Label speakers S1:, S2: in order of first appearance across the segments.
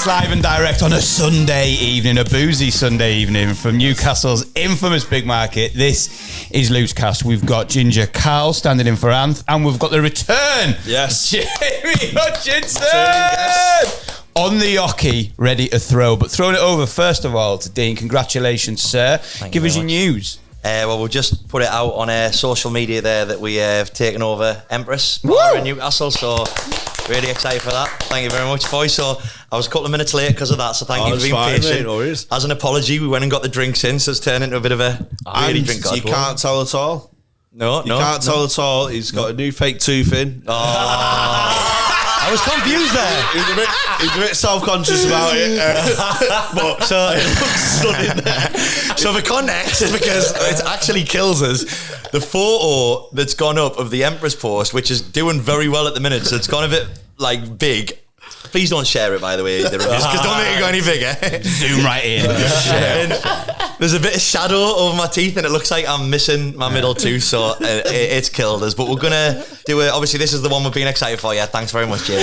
S1: LooseCast live and direct on a Sunday evening, a boozy Sunday evening from Newcastle's infamous big market. This is LooseCast. We've got Ginger Carl standing in for Anth, and we've got the return.
S2: Yes.
S1: Jamie Hutchinson on the hockey, ready to throw. But throwing it over, first of all, to Dean. Congratulations, sir. Give us your news.
S3: Well, we'll just put it out on social media there that we have taken over Empress Bar in Newcastle, so really excited for that. Thank you very much, boys. So I was a couple of minutes late because of that, so thank you for being patient.
S2: Mate,
S3: as an apology, we went and got the drinks in, so it's turned into a bit of a really drink.
S2: You can't tell at all.
S3: No,
S2: you can't tell at all. He's got a new fake tooth in.
S3: I was confused there.
S2: He's a bit self-conscious about it. But so it looks stunning there.
S3: So for context, because it actually kills us, the photo that's gone up of the Empress post, which is doing very well at the minute, so it's gone a bit like big. Please don't share it, by the way, the reviews, because don't make it go any bigger.
S1: Zoom right in.
S3: There's a bit of shadow over my teeth, and it looks like I'm missing my middle tooth, so it's killed us. But we're gonna do it. Obviously, this is the one we've been excited for. Yeah, thanks very much, Jamie.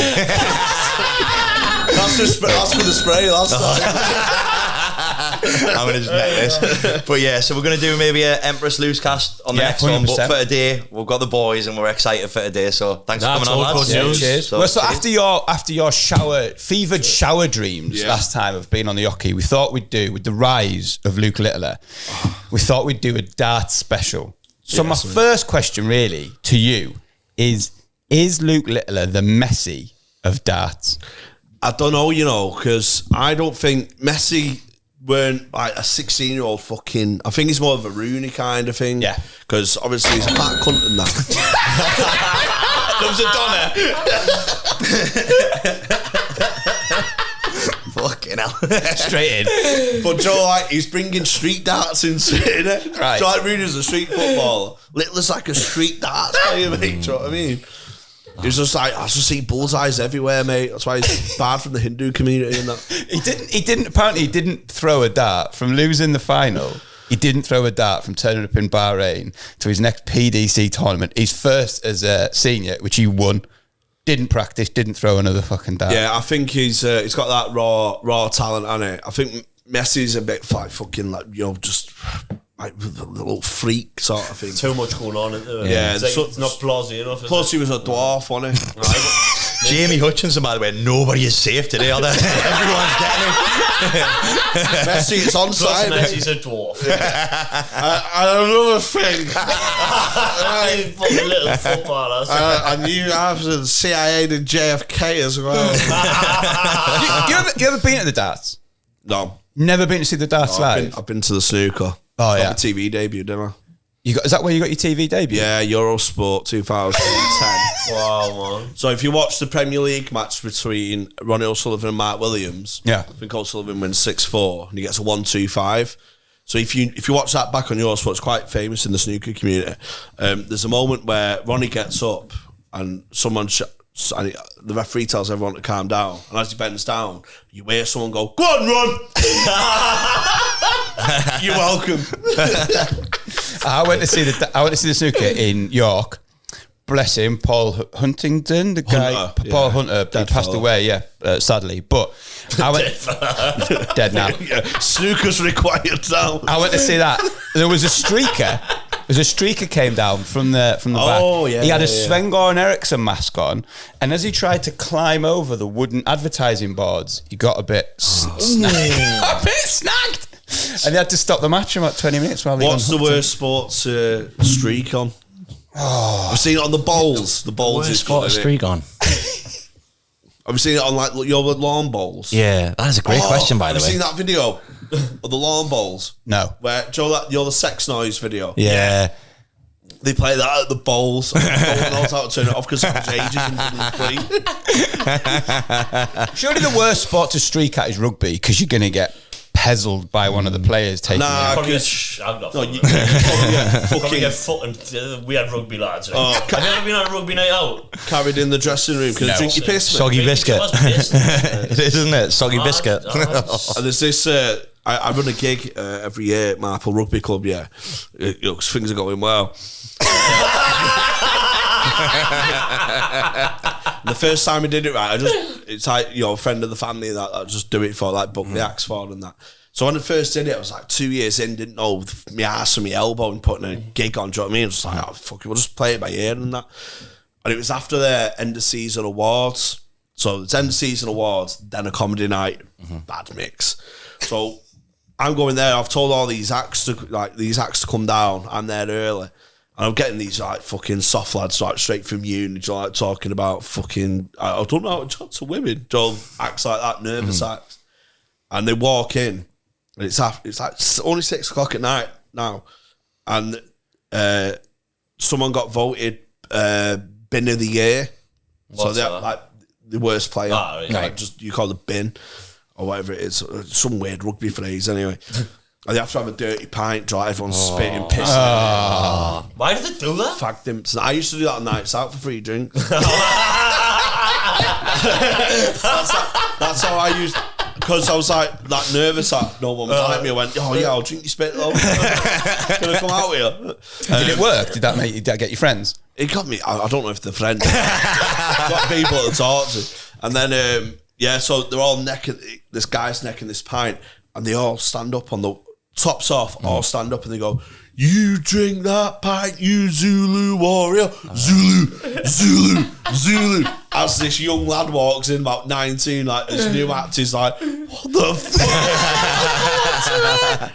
S2: That's for the spray last time.
S3: I'm gonna just net this, but yeah. So we're gonna do maybe a Empress LooseCast on the next 100%. One. But for today, we've got the boys, and we're excited for today. So thanks for coming on, lads.
S1: Yeah, cheers. So after your fevered shower dreams last time of being on the hockey, we thought we'd do with the rise of Luke Littler. We thought we'd do a darts special. So my first question, really, to you is Luke Littler the Messi of darts?
S2: I don't know, because I don't think Messi weren't like a 16-year-old fucking. I think he's more of a Rooney kind of thing.
S1: Yeah.
S2: Because obviously he's a fat cunt and that.
S3: Loves a Donna. Fucking hell.
S1: Straight in.
S2: But Joe, like, he's bringing street darts into it.
S1: Right.
S2: Joe, like, Rooney's a street footballer. Littler's like a street darts player, mate. Do you know what I mean? He's just like, I just see bullseyes everywhere, mate. That's why he's bad from the Hindu community and that.
S1: Apparently he didn't throw a dart from losing the final. He didn't throw a dart from turning up in Bahrain to his next PDC tournament. His first as a senior, which he won. Didn't practice, didn't throw another fucking dart.
S2: Yeah, I think he's got that raw talent on it. I think Messi's a bit like fucking like, just like a little freak sort of thing.
S4: Too much going on, isn't there?
S2: Yeah,
S4: it's not plausible enough.
S2: Plus, he was a dwarf, wasn't he?
S3: Jamie Hutchinson, by the way, nobody is safe today, are they? Everyone's getting it.
S2: Messi, it's on side.
S4: Messi's a dwarf.
S2: Another thing.
S4: Fucking little footballer.
S2: I knew after the CIA did JFK as well.
S1: You ever been at the darts?
S2: No.
S1: Never been to see the darts live?
S2: I've been to the snooker.
S1: Oh, yeah.
S2: Got my TV debut, didn't I?
S1: Is that where you got your TV debut?
S2: Yeah, Eurosport 2010.
S4: Wow, man.
S2: So if you watch the Premier League match between Ronnie O'Sullivan and Mark Williams,
S1: I
S2: think O'Sullivan wins 6-4 and he gets a 1-2-5. So if you watch that back on Eurosport, it's quite famous in the snooker community. There's a moment where Ronnie gets up and the referee tells everyone to calm down, and as he bends down, you hear someone go, "Go on, run!" You're welcome.
S1: I went to see the snooker in York. Bless him, Paul Huntington, the guy, Paul Hunter, he passed away, sadly. But I went dead now.
S2: Snooker's required now.
S1: I went to see that. There was a streaker. Came down from the back.
S2: Yeah,
S1: he had a Sven-Goran Eriksson mask on, and as he tried to climb over the wooden advertising boards, he got a bit snagged. And they had to stop the match in about 20 minutes.
S2: What's the worst sport to streak on? I've seen it on the bowls. The bowls is
S3: spot a streak on.
S2: I've seen it on like your lawn bowls.
S3: Yeah, that is a great question, by the way.
S2: Have you seen that video of the lawn bowls?
S1: No.
S2: Where the sex noise video?
S1: Yeah.
S2: They play that at the bowls. No one knows how to turn it off because it was ages and didn't play.
S1: Surely the worst sport to streak at is rugby because you're going to get pezzled by one of the players taking it.
S4: Probably get shagged off.
S2: Probably get
S4: fucking. We had rugby lads. Right? Have you ever been on a rugby night out?
S2: Carried in the dressing room. Can you drink your piss?
S3: Soggy biscuit. It is, isn't it? Soggy biscuit.
S2: And there's this. I run a gig every year at Marple Rugby Club. Yeah, because things are going well. The first time I did it right, it's like, you know, a friend of the family that just do it for, like, book the acts for and that. So when I first did it, I was like 2 years in, didn't know my ass and my elbow and putting a gig on, do you know what I mean? I was like, oh, fuck it, we'll just play it by ear and that. And it was after their end of season awards. So it's end of season awards, then a comedy night, bad mix. So I'm going there, I've told all these acts to come down, I'm there early. And I'm getting these like fucking soft lads like straight from uni, like talking about fucking, I don't know how to talk to women, acts like that, nervous acts. And they walk in, and it's like only 6 o'clock at night now, and someone got voted bin of the year. So they're like the worst player. Oh, yeah. Like, just you call it bin or whatever it is, some weird rugby phrase anyway. And they have to have a dirty pint, dry, everyone's spitting, pissing.
S4: Why did they do that?
S2: Fagged him. So I used to do that on nights out for free drinks. That's how I used, because I was like nervous that no one would like me. I went, oh yeah, I'll drink your spit though. Can I come out here?
S1: Did it work? Did that get your friends?
S2: It got me, I don't know if they're friends. Got people to talk to. And then, so they're all necking, this guy's necking this pint, and they all stand up on the, tops off, all stand up and they go, you drink that pint, you Zulu warrior. Zulu. As this young lad walks in, about 19, like this new act is like, what the fuck?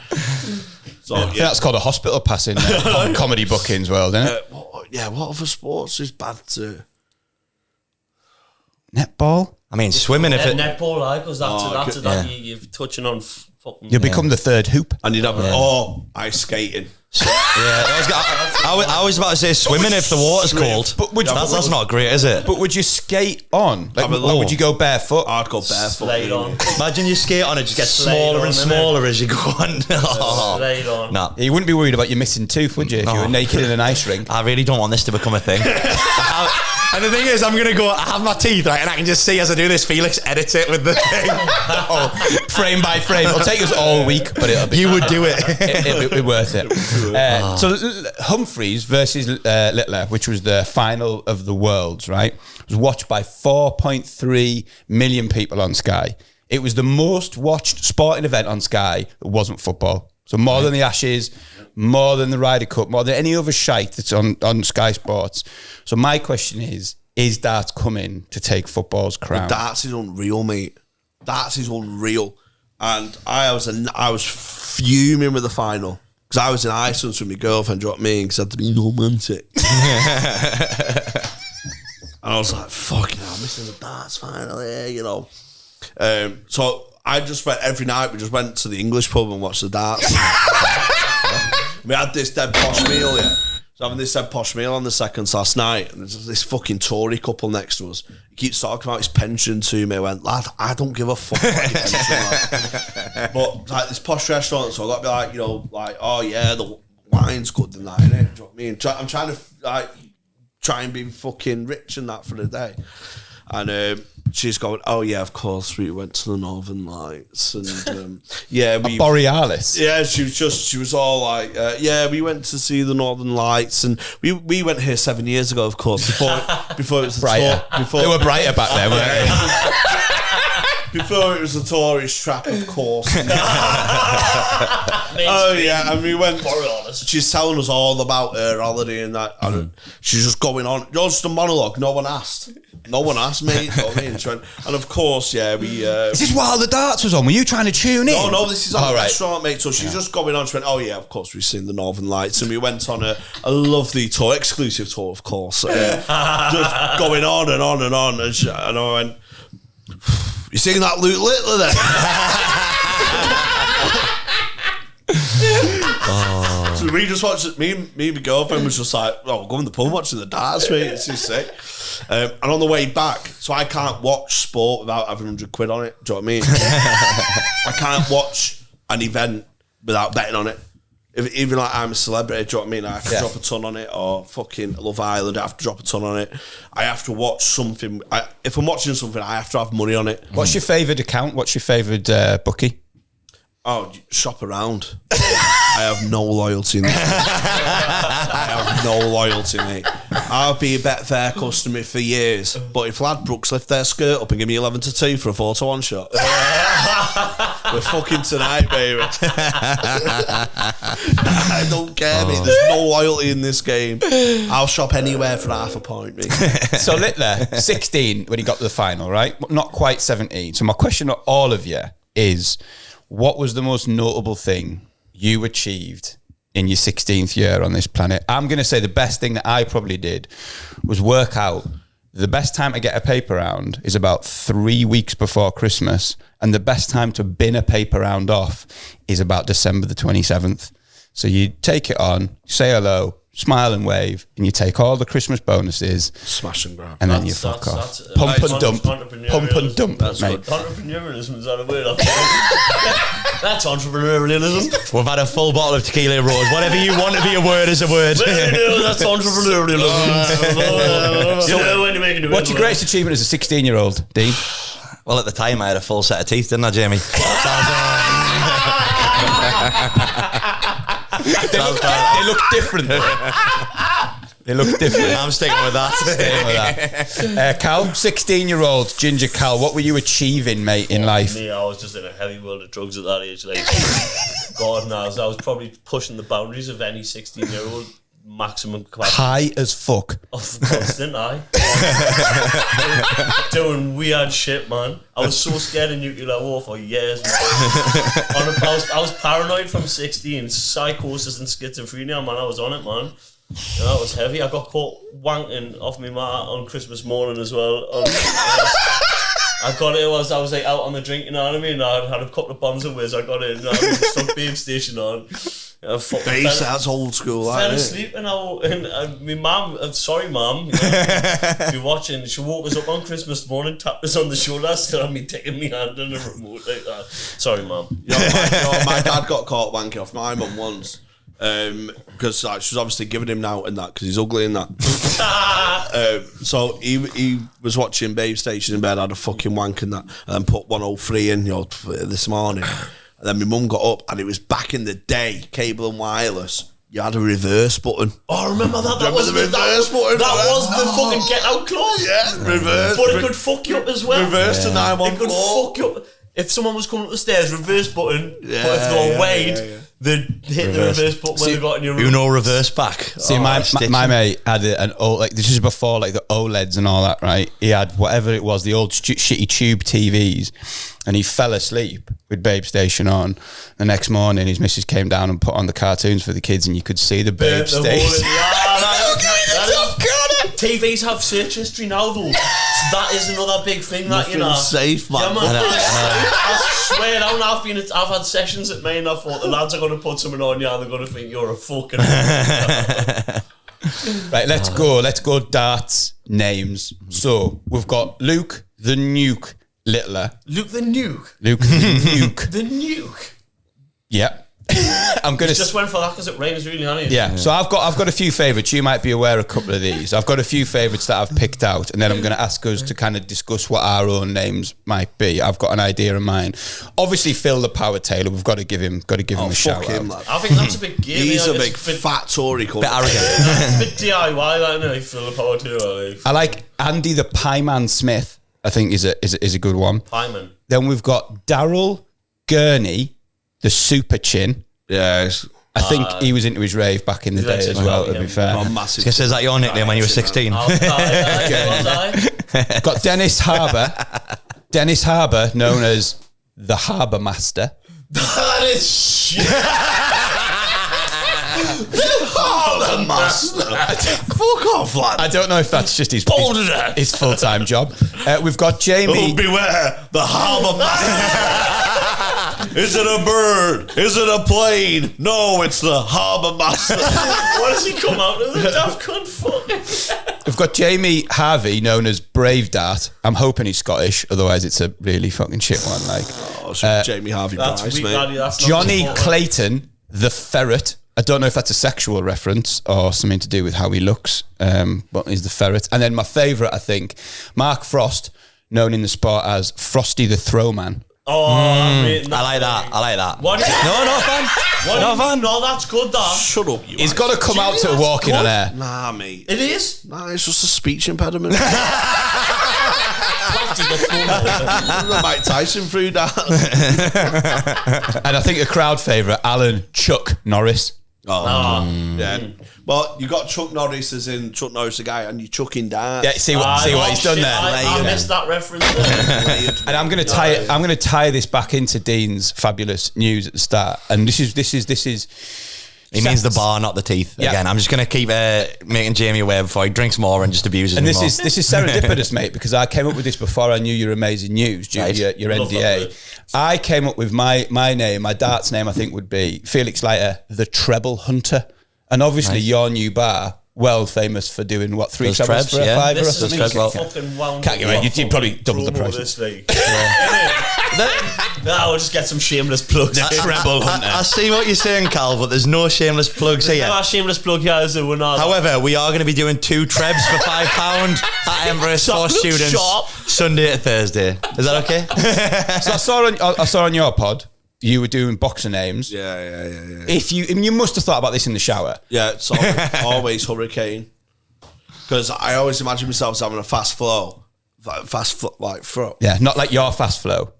S2: So yeah,
S1: that's called a hospital pass in comedy bookings world, isn't it?
S2: What other sports is bad to?
S1: Netball?
S3: I mean, swimming if it...
S4: Netball, right? Because that's you're touching on fucking...
S1: You'll become the third hoop.
S2: And you'd have ice skating.
S3: I was about to say swimming if the water's cold. But that's not great, is it?
S1: But would you skate on? Like, or would you go barefoot?
S2: I'd go barefoot.
S4: Slide on.
S3: Imagine you skate on, it just gets smaller and smaller as you go on.
S4: Slide on.
S3: Nah.
S1: You wouldn't be worried about your missing tooth, would you, if you were naked in an ice rink?
S3: I really don't want this to become a thing. And the thing is, I'm going to go, I have my teeth, right, and I can just see as I do this, Felix edits it with the thing.
S1: Frame by frame. It'll take us all week, but it'll be...
S3: You would do it.
S1: It'll be worth it. So Humphreys versus Littler, which was the final of the Worlds, right, was watched by 4.3 million people on Sky. It was the most watched sporting event on Sky that wasn't football. So more than the Ashes, more than the Ryder Cup, more than any other shite that's on Sky Sports. So my question is darts coming to take football's crown?
S2: Darts is unreal, mate. Darts is unreal. And I was fuming with the final. Because I was in Iceland with my girlfriend, do you know what I mean? Because I had to be romantic. And I was like, fucking hell, I'm missing the darts final here, you know. So I just went every night. We just went to the English pub and watched the darts. We had this dead posh meal, yeah. So having this dead posh meal on the seconds last night, and there's this fucking Tory couple next to us. He keeps talking about his pension to me. I went, lad, I don't give a fuck about your pension, lad. But like this posh restaurant, so I got to be like, you know, like, oh yeah, the wine's good than that, innit? Do you know what I mean? I'm trying to like try and be fucking rich and that for the day. And she's going, oh yeah, of course, we went to the Northern Lights, and
S1: Borealis.
S2: Yeah, she was all like, yeah, we went to see the Northern Lights, and we went here 7 years ago, of course, before it was
S1: brighter. They were brighter back then, weren't they?
S2: Before it was a tourist trap, of course. Oh yeah, and we went. She's telling us all about her holiday and that. And she's just going on, just a monologue. No one asked. No one asked me. You know what I mean? And of course, yeah, we.
S1: Is this while the darts was on? Were you trying to tune in?
S2: No, this is on the restaurant, mate. So she's just going on. She went, oh yeah, of course we've seen the Northern Lights, and we went on a lovely tour, exclusive tour, of course. Just going on and on and on, and I went, you seeing that Luke Littler then? So we just watched it. Me and my girlfriend was just like, oh, we're going to the pub watching the darts, mate. It's just sick. And on the way back, so I can't watch sport without having 100 quid on it. Do you know what I mean? I can't watch an event without betting on it. Even like I'm a celebrity, do you know what I mean? I have to drop a ton on it, or fucking Love Island, I have to drop a ton on it. I have to watch something. If I'm watching something, I have to have money on it.
S1: What's your favourite account? What's your favourite bookie?
S2: Oh, shop around. I have no loyalty in this. I have no loyalty, mate. I'll be a Betfair customer for years. But if Ladbrokes lift their skirt up and give me 11-2 for a 4-1 shot, we're fucking tonight, baby. I don't care, mate. There's no loyalty in this game. I'll shop anywhere for half a point, mate.
S1: So Littler, 16 when he got to the final, right? Not quite 17. So my question to all of you is, what was the most notable thing you achieved in your 16th year on this planet? I'm going to say the best thing that I probably did was work out the best time to get a paper round is about 3 weeks before Christmas, and the best time to bin a paper round off is about December the 27th. So you take it on, say hello, smile and wave, and you take all the Christmas bonuses,
S2: smash and grab,
S1: and then you fuck off. Pump and dump, mate.
S4: Entrepreneurialism, is that a word? That's entrepreneurialism.
S3: We've had a full bottle of tequila rose. Whatever you want to be a word is a word.
S4: That's entrepreneurialism.
S1: What's your greatest achievement as a 16-year-old, Dean?
S3: Well, at the time, I had a full set of teeth, didn't I, Jamie?
S1: They look different. They look different.
S3: I'm sticking with that.
S1: Cal, 16-year-old ginger Cal, what were you achieving, mate, in life?
S4: Me, I was just in a heavy world of drugs at that age. Like, God knows, I was probably pushing the boundaries of any 16-year-old maximum capacity.
S1: High as fuck.
S4: Of course, didn't I? Doing weird shit, man. I was so scared of nuclear war for years, man. I was paranoid from 16. Psychosis and schizophrenia, man. I was on it, man. And that was heavy. I got caught wanking off my mat on Christmas morning as well. I got it. I was like out on the drink, you know what I mean? I had a couple of bombs of whiz. I got it. Stuck Babe Station on.
S2: Base, that's old school.
S4: Fell asleep and my mum, sorry mum, if you're watching, she woke us up on Christmas morning, tapped us on the shoulder, still had me taking my hand on the remote like that. Sorry mum.
S2: My dad got caught wanking off my mum once. Because she was obviously giving him now and that because he's ugly and that. So he was watching Babe Station in bed, had a fucking wank and that, and then put 103 in this morning. And then my mum got up, and it was back in the day, cable and wireless. You had a reverse button.
S4: Oh, I remember that. That
S2: was the reverse button.
S4: That was the fucking get out clause.
S2: Yeah, reverse.
S4: But it could fuck you up as well.
S2: Reverse to 914.
S4: It could fuck you up. If someone was coming up the stairs, reverse button. But if they were Wade, they'd hit the reverse button when they got in your room.
S3: Uno reverse back.
S1: See, my mate had an old, like, this is before like the OLEDs and all that, right? He had whatever it was, the old shitty tube TVs, and he fell asleep with Babe Station on. The next morning, his missus came down and put on the cartoons for the kids, and you could see the Babe Station.
S4: TVs have search history now, though. So that is another big thing that, you know.
S2: Safe, man.
S4: Yeah, man. I swear down, I've had sessions at Maine. I thought the lads are going to put something on you and they're going to think you're a fucking
S1: Right, let's go darts names. So we've got Luke the Nuke Littler.
S4: Luke the Nuke.
S1: Luke the Nuke.
S4: The Nuke.
S1: Yep. I'm gonna
S4: just went for that because it rains really, honey.
S1: Yeah. So I've got a few favourites. You might be aware of a couple of these. I've got a few favourites that I've picked out, and then I'm going to ask us to kind of discuss what our own names might be. I've got an idea of mine. Obviously, Phil the Power Taylor. We've got to give him a shout out.
S4: I think that's a big game.
S2: He's a big fat Tory.
S3: Bit arrogant.
S4: It's a bit DIY, that, isn't it? Phil the Power Taylor.
S1: I like Andy the Pieman Smith. I think is a good one.
S4: Pieman.
S1: Then we've got Daryl Gurney, the Super Chin.
S2: Yeah,
S1: I think he was into his rave back in the day as well, to be fair.
S3: Is that your nickname when you were 16?
S1: Got Dennis Harbour. Dennis Harbour, known as the Harbour Master.
S4: That is shit.
S2: Harbour Master. Fuck off, lad.
S1: I don't know if that's just his full-time job. We've got Jamie.
S2: Oh, beware, the Harbour Master. Is it a bird? Is it a plane? No, it's the Harbour Master.
S4: What does he come out of? The daft cunt fucking.
S1: We've got Jamie Harvey, known as Brave Dart. I'm hoping he's Scottish, otherwise it's a really fucking shit one. Like,
S2: Jamie Harvey
S4: that's
S2: Price,
S4: weak,
S2: mate.
S4: Daddy, that's
S1: Johnny Clayton, the Ferret. I don't know if that's a sexual reference or something to do with how he looks, but he's the Ferret. And then my favourite, I think, Mark Frost, known in the sport as Frosty the Throwman.
S4: Oh, I'm rating
S3: I like that. I like that.
S4: What?
S3: No, fun.
S4: No, fun. No, that's good. That.
S2: Shut up, you.
S1: He's got to come out to
S4: that's
S1: walking on
S4: good.
S1: air.
S2: Nah, mate.
S4: It is.
S2: Nah, it's just a speech impediment. Mike Tyson through that.
S1: And I think a crowd favourite, Alan Chuck Norris.
S2: Yeah. Well, you got Chuck Norris as in Chuck Norris the guy, and you chucking darts.
S1: Yeah, see what he's done there.
S4: I missed that reference.
S1: And I'm going to tie this back into Dean's fabulous news at the start. And this is.
S3: He means the bar, not the teeth.
S1: Yeah.
S3: Again, I'm just going to keep making Jamie aware before he drinks more and just abuses
S1: And
S3: me
S1: this
S3: more.
S1: is serendipitous, mate, because I came up with this before I knew your amazing news, due to your
S4: Love
S1: NDA.
S4: that,
S1: I came up with my name, my darts name, I think would be Felix Leiter, the Treble Hunter. And obviously your new bar, well famous for doing what, 3
S3: Those
S1: trebles
S3: trebs,
S1: for a
S3: yeah.
S1: fiver or
S4: This is
S1: something?
S3: well.
S4: fucking wound.
S1: Can't get right. You'd probably double the price.
S4: This week. I'll just get some shameless plugs.
S1: Treble Hunter.
S3: I see what you're saying, Cal, but there's no shameless plugs here.
S4: No shameless plug here, is there? We're not.
S3: However, we are going to be doing 2 trebs for £5 at Embrace for students Sunday to Thursday. Is that okay?
S1: So I saw on your pod, you were doing boxer names.
S2: Yeah.
S1: If you must have thought about this in the shower.
S2: Yeah, it's always Hurricane. Because I always imagine myself as having a fast flow. Like throw.
S1: Yeah, not like your fast flow.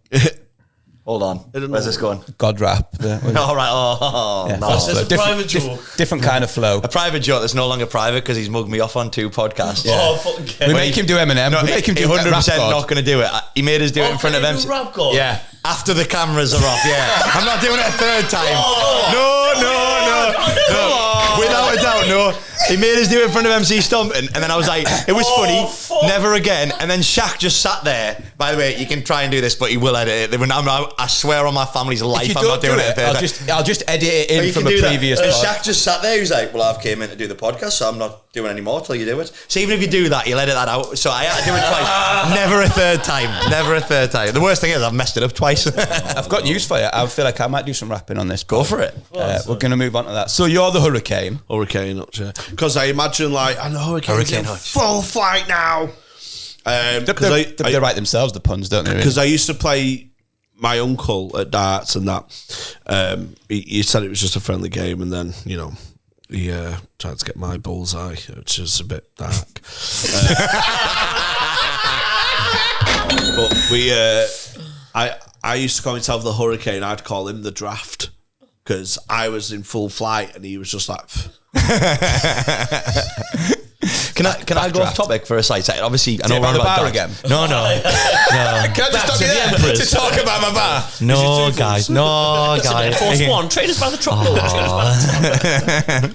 S3: Hold on. Where's this going?
S1: God rap.
S3: All right. Oh,
S1: Yeah,
S3: no.
S1: fast
S4: There's
S1: flow.
S4: a private joke.
S1: Different kind of flow.
S3: A private joke that's no longer private because he's mugged me off on 2 podcasts.
S4: Oh, fucking
S1: We
S4: kidding.
S1: make him do Eminem.
S3: No,
S1: we make him
S3: he
S1: do
S3: 100%
S1: Rap God.
S3: not going to do it. He made us do it in front of
S4: them.
S3: MC.
S4: Rap God.
S1: Yeah.
S3: After the cameras are off, yeah. I'm not doing it a 3rd time. No. Without a doubt, no. He made us do it in front of MC Stomping, and then I was like, it was funny,
S4: fuck.
S3: never again. And then Shaq just sat there. By the way, you can try and do this, but he will edit it. I swear on my family's
S1: If
S3: life,
S1: you
S3: I'm
S1: don't
S3: not doing
S1: do
S3: it a 3rd time.
S1: I'll just edit it in
S3: You
S1: from
S3: can
S1: a
S3: do that.
S1: previous
S3: And
S1: pod.
S3: Shaq just sat there. He was like, "Well, I've came in to do the podcast, so I'm not doing any more till you do it." So even if you do that, you'll edit that out. So I had to do it twice. Never a 3rd time. Never a 3rd time. The worst thing is I've messed it up twice.
S1: I've got news for you. I feel like I might do some rapping on this.
S3: Go for it.
S1: We're going to move on to that. So you're the Hurricane.
S2: Hurricane Hutch, yeah. Because I imagine, like, I know Hurricane's in
S3: Hutch.
S2: full flight now.
S1: They write themselves the puns, don't they? Really?
S2: Because I used to play my uncle at darts and that. He said it was just a friendly game, and then, you know, he tried to get my bullseye, which is a bit dark. But I used to call myself the Hurricane. I'd call him the Draft because I was in full flight and he was just like.
S3: Can I go off topic for a side? Obviously, I know
S1: about
S3: we're
S1: the bar
S3: darts.
S1: again?
S3: No.
S1: Can I just stop you there to talk about my bar?
S3: No, guys. No, guys.
S4: Force 1, trainers by the truckload.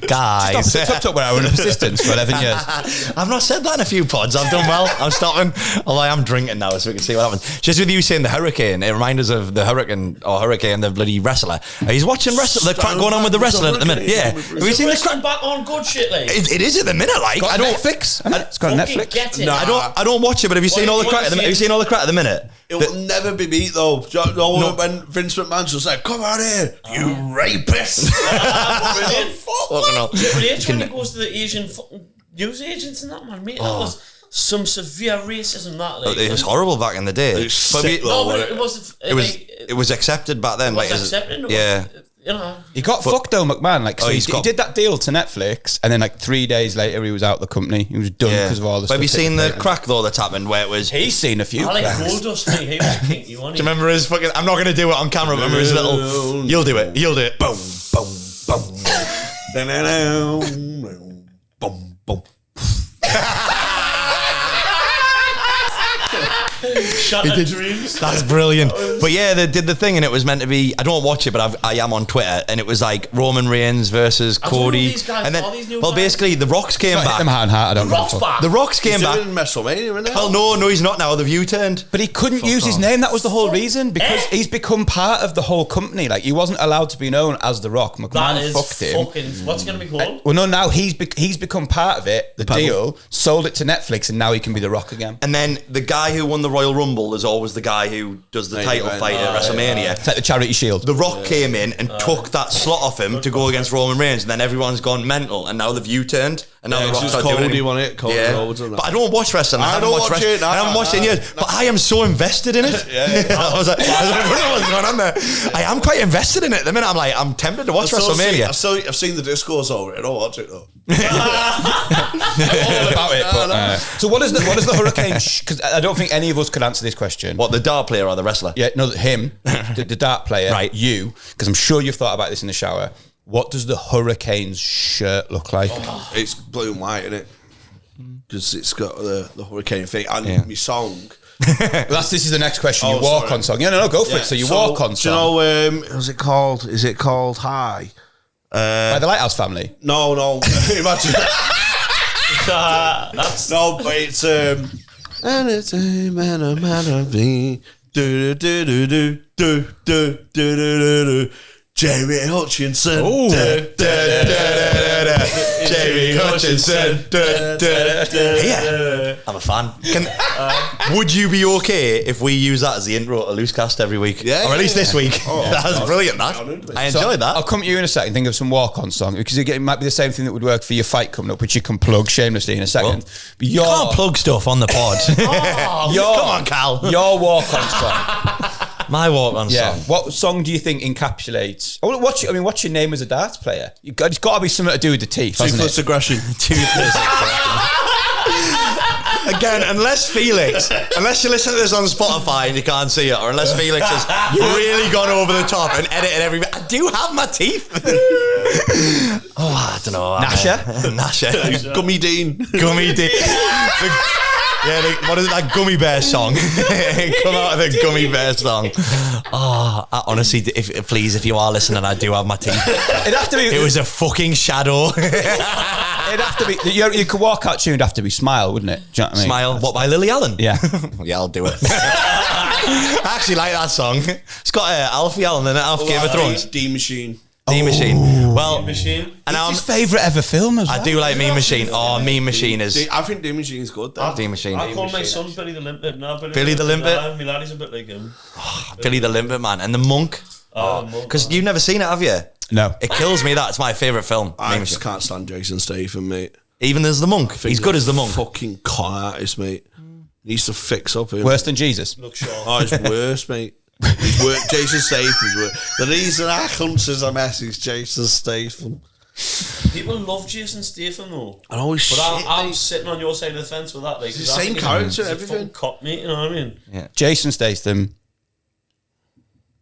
S3: Guys.
S1: Top where I were in persistence for 11 years.
S3: I've not said that in a few pods. I've done well. I'm stopping. Although I am drinking now, so we can see what happens. Just with you saying the Hurricane, it reminds us of the Hurricane, the bloody wrestler. He's watching the crack going on with the wrestling at the minute. Yeah. Have you seen the crack?
S4: Back on good shit, like.
S3: It is at the minute, like.
S1: Got
S3: I don't.
S1: Netflix. It's got
S4: Fucking
S1: Netflix.
S4: get it.
S2: No,
S3: I don't watch it, but have you seen all the crack? Have you seen all the crack at the minute?
S2: It will never be beat though. No. When Vince McMahon just said, "Come out here, you rapist!"
S4: Brilliant.
S3: Fucking hell.
S4: Brilliant when he goes to the Asian fucking news agents and that, man. Mate, that was some severe racism, that. Like,
S3: It was horrible back in the day.
S2: It was sick, though.
S4: no, but it was.
S3: It was accepted back then.
S4: It was accepted.
S3: Yeah.
S4: You know.
S1: He got fucked though, McMahon. Like, so he did that deal to Netflix, and then like 3 days later, he was out the company. He was done because of all the
S3: But
S1: stuff.
S3: have you seen the
S1: later.
S3: crack though that's happened where it was?
S1: He's seen a few.
S4: I like
S1: cracks.
S4: Goldust, mate. He was a kinky one.
S3: Do you remember his fucking? I'm not going to do it on camera. Remember his little? You'll do it. You'll do it. Boom, boom, boom.
S2: Boom, boom.
S4: Shattered dreams.
S3: That's brilliant. But yeah, they did the thing, and it was meant to be. I don't watch it, but I am on Twitter, and it was like Roman Reigns versus
S4: I don't know
S3: Cody,
S4: these guys,
S3: and then
S4: all these new
S3: well,
S4: guys.
S3: basically the Rocks came
S1: Hit
S3: back.
S1: them hard, I don't
S4: Rock's
S1: know.
S4: back.
S3: The Rocks came
S2: He's
S3: back.
S2: doing WrestleMania, isn't it?
S3: Hell no, he's not now. The view turned.
S1: But he couldn't use his name. That was the whole reason, because he's become part of the whole company. Like, he wasn't allowed to be known as The Rock.
S4: That
S1: McMahon
S4: is
S1: fucked him.
S4: fucking. What's it going to be called?
S1: Well, no, now he's become part of it. The deal, sold it to Netflix, and now he can be The Rock again.
S3: And then the guy who won the Royal Rumble is always the guy who does the title fight at WrestleMania.
S1: It's like the Charity Shield.
S3: The Rock came in and took that slot off him to go against Roman Reigns, and then everyone's gone mental, and now the view turned, And now the
S2: it's
S3: Rock's
S2: just
S3: not doing
S2: Cody
S3: it.
S2: won it. Cody Rhodes and that.
S3: But I don't watch wrestling. I
S2: don't watch it.
S3: I haven't watched it in years. But I am so invested in it. I was like, what's going on there? I am quite invested in it. The minute I'm tempted to watch WrestleMania.
S2: I've seen the discourse over it. I don't watch it though.
S1: all about it. But, so what is the Hurricane? Because I don't think any of us could answer this question.
S3: What, the dart player or the wrestler?
S1: Yeah, no, him, the dart player,
S3: Right.
S1: you, because I'm sure you've thought about this in the shower. What does the Hurricane's shirt look like?
S2: It's blue and white, isn't it? Because it's got the hurricane thing and my song.
S1: This is the next question. Your walk on song. Yeah, no, go for it. So your walk on song.
S2: Do you know, what's it called? Is it called High?
S1: By the Lighthouse Family?
S2: No. Imagine.
S4: That's
S2: No, but it's anytime and a man of me. Do do do do do do do do do. Jamie Hutchinson.
S3: Jamie Hutchinson. Yeah, I'm a fan. Would you be okay if we use that as the intro to LooseCast every week?
S2: Yeah,
S3: or at least this week. That's brilliant, that. I enjoyed that.
S1: I'll come to you in a second. Think of some walk-on song because it might be the same thing that would work for your fight coming up, which you can plug shamelessly in a second. But
S3: You can't plug stuff on the pod. Come on, Cal.
S1: Your walk-on song.
S3: My walk-on
S1: Yeah.
S3: song.
S1: What song do you think encapsulates? Oh, what's your name as a darts player? It's got to be something to do with the teeth, hasn't
S2: Toothless
S1: it?
S2: aggression.
S3: Again, unless you listen to this on Spotify and you can't see it, or unless Felix has really gone over the top and edited every bit. I do have my teeth. I don't know. Nasha.
S2: Gummy Dean.
S3: Gummy Dean. What is it, that Gummy Bear song? Come out of the Gummy Bear song. Honestly, if you are listening, I do have my teeth.
S1: It'd have to be.
S3: It was a fucking shadow.
S1: It'd have to be. You could walk out tune. It'd have to be Smile, wouldn't it? Do you know what I mean?
S3: Smile. What, by Lily Allen?
S1: Yeah.
S3: Yeah, I'll do it. I actually like that song. It's got Alfie Allen in it, off Game of Thrones.
S2: D Machine.
S3: Mean Machine. Well,
S4: Machine.
S3: and
S1: It's his favourite ever film as well.
S3: I do like Mean Machine. Oh, Mean Machine is
S2: I think D Machine's good.
S3: Mean Machine.
S4: I call my son Billy the Limpet. No,
S3: Billy the Limpet?
S4: My laddie's a bit like him.
S3: Billy the Limpet Man and the Monk. Because you've never seen it, have you?
S1: No.
S3: It kills me that it's my favourite film.
S2: I
S3: Mean
S2: just
S3: Machine.
S2: can't stand Jason Statham, mate.
S3: Even as the Monk. He's good as the Monk.
S2: Fucking con artist, mate. He used to fix up him.
S1: Worse than Jesus.
S4: Look sharp.
S2: Oh, he's worse, mate. He's worse. Jason Statham's worse. The reason I hunters are Messi is Jason Statham.
S4: People love Jason Statham though.
S2: I always
S4: But
S2: shit,
S4: I'm
S2: mate.
S4: sitting on your side of the fence with that. Like,
S2: It's the same character and everything.
S4: Cop me, you know what I mean?
S1: Yeah. Jason Statham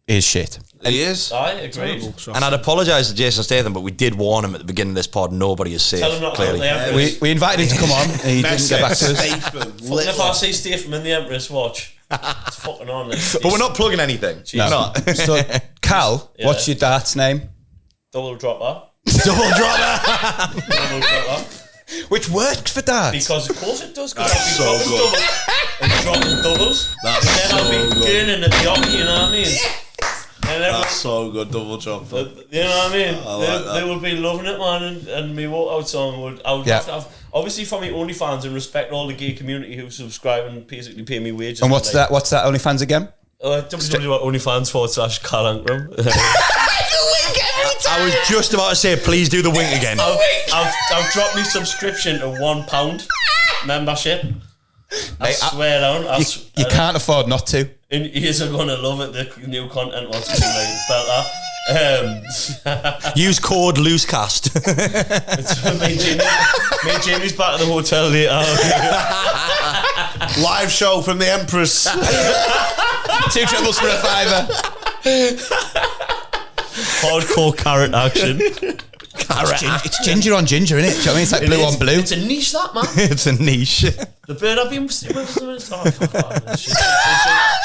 S1: is shit.
S2: He is.
S4: I agree.
S3: And I'd apologise to Jason Statham, but we did warn him at the beginning of this pod. Nobody is safe.
S4: Tell him not to
S3: Clearly.
S4: the Empress.
S1: We invited him to come on. And he didn't get back to us.
S2: Statham.
S4: Fucking if I see Statham in the Empress, watch. It's fucking on.
S3: But we're not plugging anything.
S1: No.
S3: We're not.
S1: So, Cal, what's your darts name?
S4: Double dropper.
S3: Double dropper.
S4: Double dropper.
S1: Which works for darts.
S4: Because of course it does.
S2: That's
S4: Because I'll be
S2: so
S4: dropping doubles and dropping doubles.
S2: That's
S4: and then I'll be
S2: so good.
S4: grinning at the hockey, you know what I mean? And everyone,
S2: That's so good, double jump.
S4: you know what I mean?
S2: like that.
S4: They would be loving it, man. And me walkout song I would have to have, obviously for me OnlyFans, and respect all the gay community who subscribe and basically pay me wages.
S1: And what's that? What's that? OnlyFans again?
S4: www.onlyfans.com/Carl Ankrum.
S3: I was just about to say, please do the wink again.
S4: I've dropped my subscription to £1 membership. I swear down.
S1: You can't afford not to.
S4: And yous are gonna love it. The new content was about that.
S3: Use code LooseCast.
S4: Me and Jamie's back at the hotel later.
S2: Live show from the Empress.
S1: 2 troubles for a £5.
S4: Hardcore carrot action.
S1: It's ginger on ginger, isn't it? Do you know what I mean? It's like blue on blue.
S4: It's a niche, that man.
S3: It's a niche.
S4: The bird I've been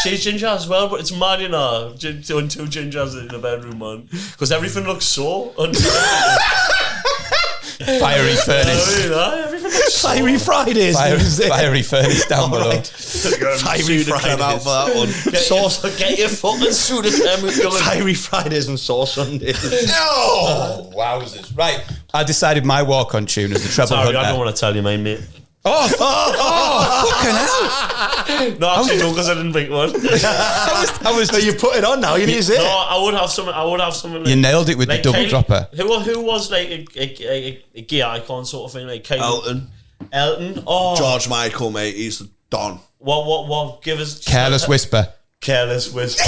S4: she's ginger as well, but it's mad, you know. Doing 2 gingers in the bedroom, man. Because everything looks so
S1: Fiery furnace.
S4: everything looks so.
S3: Fiery Fridays.
S1: Fiery furnace down below.
S3: Fiery
S2: Come out for
S3: Fridays.
S2: that one.
S3: Sauce.
S4: Get your fucking suit of
S3: Fiery Fridays and Sauce Sundays.
S1: Oh, wowzers. Right. I decided my walk-on tune is the Treble
S4: Sorry,
S1: Hunter.
S4: I don't want to tell you, mate.
S1: Fucking hell.
S4: No, actually, no, because I didn't think one.
S3: So you put it on now. You need to say
S4: No,
S3: it.
S4: I would have something. Like,
S1: You nailed it with the double dropper.
S4: Who was like a gay icon sort of thing? Like
S2: Elton.
S4: Oh,
S2: George Michael, mate. He's the Don.
S4: What? Give us
S1: Careless Whisper.
S4: Careless Whisper.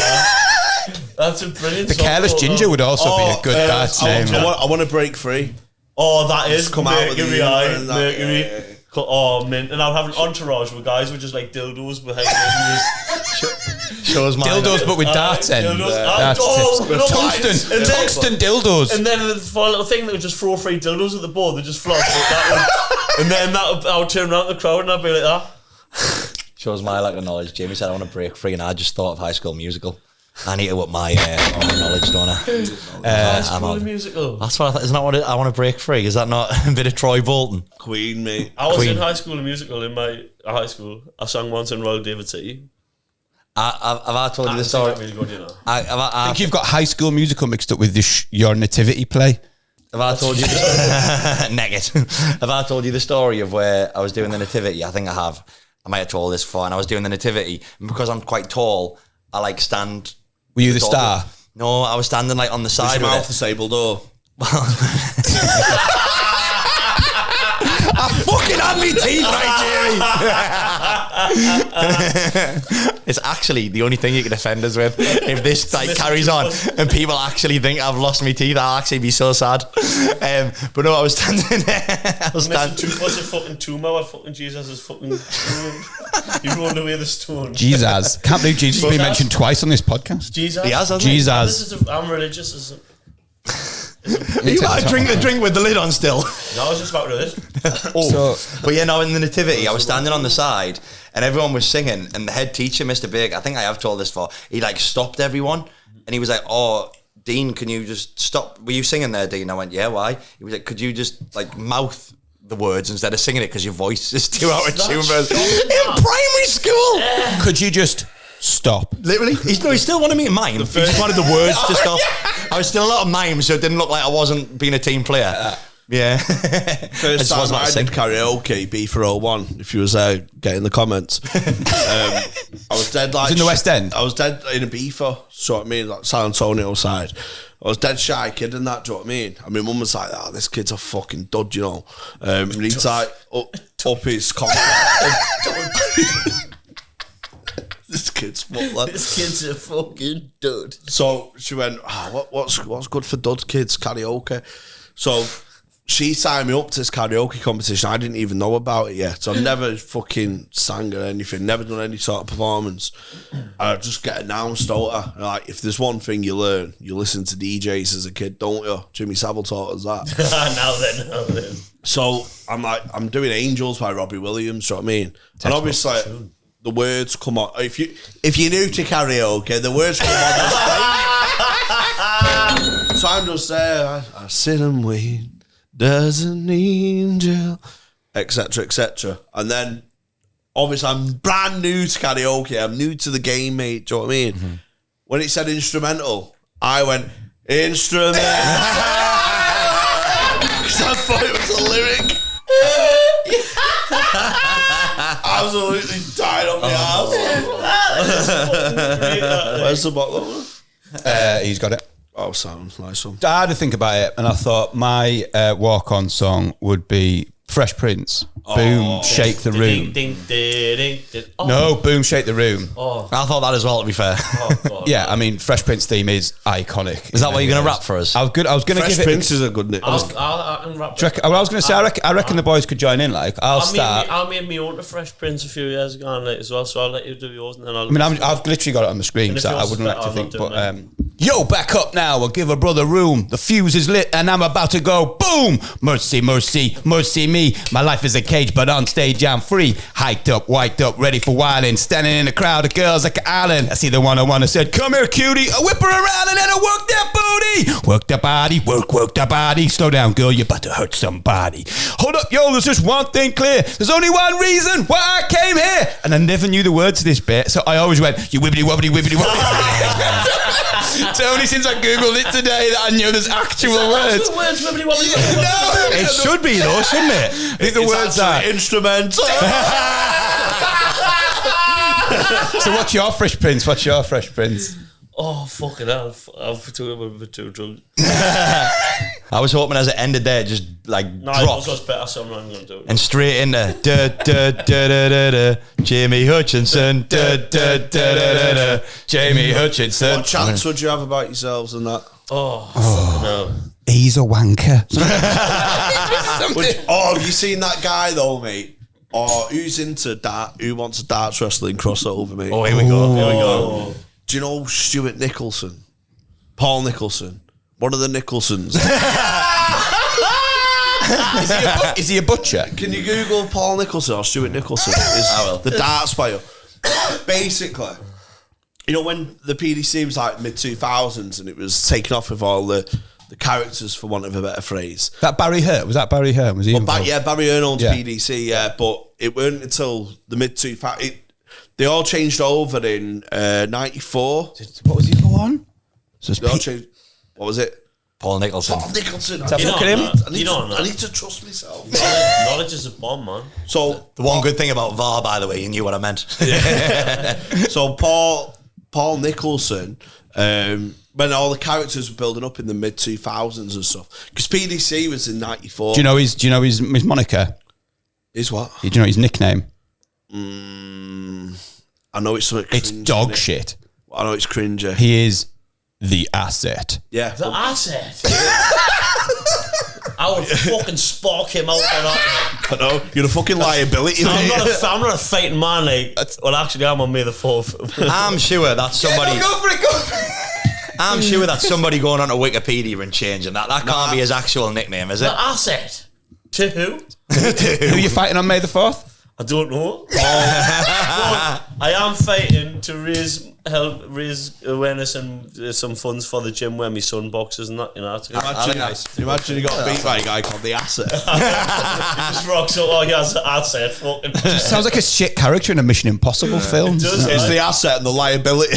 S4: That's a brilliant.
S1: The
S4: song,
S1: Careless Ginger would also be a good dad's name.
S2: I want to break free.
S4: Oh, that is
S2: Come out with
S4: Mercury. Mercury.
S2: Yeah.
S4: Oh, mint. And I'd have an entourage with guys with just like dildos behind them.
S3: Shows my
S1: Dildos, but with darts ends. Tungsten dildos.
S4: And then for a little thing, they would just throw 3 dildos at the board. They just flop. And then I would turn around the crowd and I'd be like that.
S3: Shows my lack of knowledge. Jamie said I want to break free, and I just thought of High School Musical. I need to up my knowledge, don't I?
S4: High School Musical.
S3: That's what I thought. Isn't that what I want to break free? Is that not a bit of Troy Bolton?
S2: Queen, mate.
S4: I was in High School Musical in my high school. I sang once in Royal David City.
S3: Have I told you the story?
S4: Really good, you know.
S1: I think you've got High School Musical mixed up with your nativity play.
S3: Have I told you Have I told you the story of where I was doing the nativity? I think I have. I might have told this before. And I was doing the nativity, and because I'm quite tall, I like stand.
S1: Were you the star?
S3: No, I was standing like on the side.
S2: Was your mouth disabled or?
S3: I fucking had me teeth right, Jerry. It's actually the only thing you can offend us with. If this like carries on and people actually think I've lost my teeth, I'll actually be so sad. But no, I was standing there. I was standing.
S4: Was a fucking tumor? What fucking Jesus is fucking? You rolled away the stone.
S1: Jesus, can't believe Jesus has been mentioned twice on this podcast.
S4: Jesus,
S3: he has, hasn't
S1: Jesus.
S3: he?
S4: I'm religious.
S3: You got to drink the drink with the lid on still.
S4: No, I was just about to this.
S3: But yeah, no, in the nativity, I was standing on the side and everyone was singing, and the head teacher, Mr. Big, I think I have told this before, he like stopped everyone and he was like, "Oh, Dean, can you just stop? Were you singing there, Dean?" I went, "Yeah, why?" He was like, "Could you just like mouth the words instead of singing it because your voice is too out of tune for us." In primary school.
S1: Could you just stop?
S3: Literally, he still wanted me to mime. He just wanted the words to stop. I was still a lot of mime, so it didn't look like I wasn't being a team player. Yeah.
S2: First time I did karaoke, B401, if you was there, get in the comments. I was dead like...
S1: in the West End?
S2: I was dead in a B4, so what I mean, like San Antonio side. I was dead shy kid and that, do you know what I mean? I mean, mum was like, "Oh, this kid's a fucking dud, you know." And he's like, up his confidence. This kid's fuck,
S4: This kid's a fucking dud.
S2: So she went, what's good for dud kids? Karaoke. So she signed me up to this karaoke competition. I didn't even know about it yet. So I've never fucking sang or anything, never done any sort of performance. And I just get announced, don't I? Like, if there's one thing you learn, you listen to DJs as a kid, don't you? Jimmy Savile taught us that.
S4: now then.
S2: So I'm like, I'm doing Angels by Robbie Williams, do you know what I mean? And obviously the words come on. If you're new to karaoke, the words come on the stage. So I'm just there. I sit and wait. Does an angel, etc., etc. And then, obviously, I'm brand new to karaoke. I'm new to the game, mate. Do you know what I mean? Mm-hmm. When it said instrumental, I went instrumental because I thought it was a lyric. Absolutely died on my ass. Where's the bottle?
S1: He's got it.
S2: Oh, sounds nice one.
S1: I had to think about it, and I thought my walk-on song would be Fresh Prince. Boom, Shake the Room. No, Boom, Shake the Room.
S3: I thought that as well, to be fair.
S4: God,
S1: yeah, I mean, Fresh Prince theme is iconic.
S3: Is that what you're going to rap for us?
S1: I was going to give it...
S2: Fresh Prince is a good name.
S4: I can rap.
S1: I was going to say, I reckon the boys could join in. Like, I'll start.
S4: I made me own the Fresh Prince a few years ago as well, so I'll let you do yours, and then I'll...
S1: I mean, I've literally got it on the screen, so I wouldn't like to think, but... Yo, back up now, I'll give a brother room. The fuse is lit and I'm about to go boom. Mercy, mercy, mercy me. My life is a cage, but on stage I'm free. Hiked up, wiped up, ready for wilding. Standing in a crowd of girls like an island. I see the one I want to said, "Come here, cutie." I whip her around and then I work that booty. Work the body, work the body. Slow down, girl, you're about to hurt somebody. Hold up, yo, there's just one thing clear. There's only one reason why I came here. And I never knew the words to this bit, so I always went, "You wibbity wobbity wibbity wobbity." only since I googled it today that I knew there's actual words.
S4: Words, no,
S3: It should be though, shouldn't it?
S1: I think the words are
S2: instrumental.
S1: So what's your Fresh Prince?
S4: Oh, fucking hell. I'm too drunk.
S3: I was hoping as it ended there, just like
S4: No,
S3: dropped
S4: it was better, so I'm not going to do it.
S3: and straight in there. Jamie Hutchinson.
S1: Jamie Hutchinson.
S2: What chance would you have about yourselves and that?
S4: Oh, fucking hell.
S1: He's a wanker.
S2: Have you seen that guy though, mate? Or who's into that? Who wants a darts wrestling crossover, mate?
S3: Oh, here we go.
S2: Do you know Stuart Nicholson? Paul Nicholson? One of the Nicholsons.
S1: Is he a butcher?
S2: Can you Google Paul Nicholson or Stuart Nicholson? I will. The darts player. Basically, you know when the PDC was like mid-2000s and it was taken off with all the characters, for want of a better phrase.
S1: That Barry Hurt? Was that Barry Hurt? Was he involved?
S2: Barry Hearn owns
S1: Yeah.
S2: PDC, but it weren't until the mid-2000s. They all changed over in 94.
S1: What was the other one? So it's
S2: They all changed. What was it?
S3: Paul Nicholson.
S2: Paul Nicholson.
S1: Have a look at him.
S2: I need to trust myself.
S4: Knowledge is a bomb, man.
S2: So
S3: The one good thing about VAR, by the way, you knew what I meant.
S2: So Paul Nicholson, when all the characters were building up in the mid 2000s and stuff, because PDC was in 94.
S1: Do you know his moniker?
S2: Is what?
S1: Do you know his nickname?
S2: I know it's something.
S1: It's
S2: cringe,
S1: dog
S2: innit?
S1: shit.
S2: I know it's cringer.
S1: He is the asset.
S2: Yeah.
S4: The asset. I would fucking spark him out for that.
S2: I know. You're a fucking liability.
S4: I'm
S2: mate.
S4: not a fighting man, like. Well, actually, I'm on May the 4th.
S3: I'm sure that's somebody.
S1: Go for it.
S3: I'm sure that's somebody going onto Wikipedia and changing that. That can't be his actual nickname, is it?
S4: The asset. To who?
S1: Who are you fighting on May the 4th?
S4: I don't know. But I am fighting to raise awareness and some funds for the gym where my son boxes and that, you know.
S2: Imagine you got beat by a guy called the Asset.
S4: Just rocks up, oh, he has an asset, fucking.
S1: Sounds like a shit character in a Mission Impossible film.
S4: It does,
S2: It's
S4: right?
S2: the Asset and the liability.